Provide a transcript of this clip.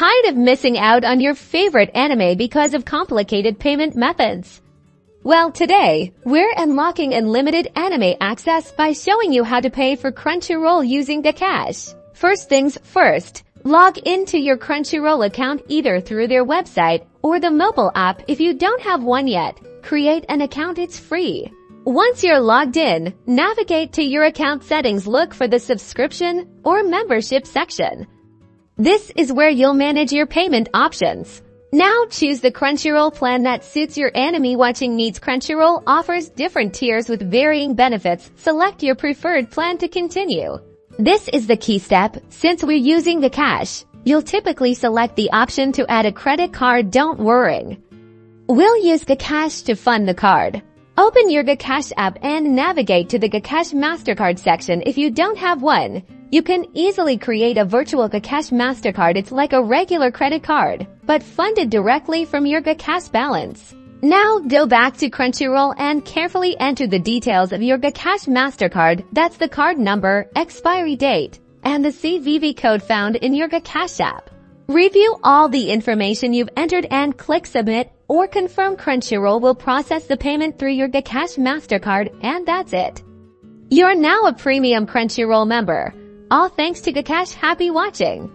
Tired of missing out on your favorite anime because of complicated payment methods? Well, today, we're unlocking unlimited anime access by showing you how to pay for Crunchyroll using GCash. First things first, log into your Crunchyroll account either through their website or the mobile app if you don't have one yet. Create an account, it's free. Once you're logged in, navigate to your account settings, look for the subscription or membership section. This is where you'll manage your payment options. Now choose the Crunchyroll plan that suits your anime watching needs. Crunchyroll offers different tiers with varying benefits. Select your preferred plan to continue. This is the key step. Since we're using GCash, you'll typically select the option to add a credit card. Don't worry. We'll use GCash to fund the card. Open your GCash app and navigate to the GCash Mastercard section. If you don't have one, you can easily create a virtual GCash Mastercard. It's like a regular credit card, but funded directly from your GCash balance. Now go back to Crunchyroll and carefully enter the details of your GCash Mastercard. That's the card number, expiry date, and the CVV code found in your GCash app. Review all the information you've entered and click Submit or Confirm. Crunchyroll will process the payment through your GCash Mastercard, and that's it. You're now a premium Crunchyroll member. All thanks to GCash. Happy watching!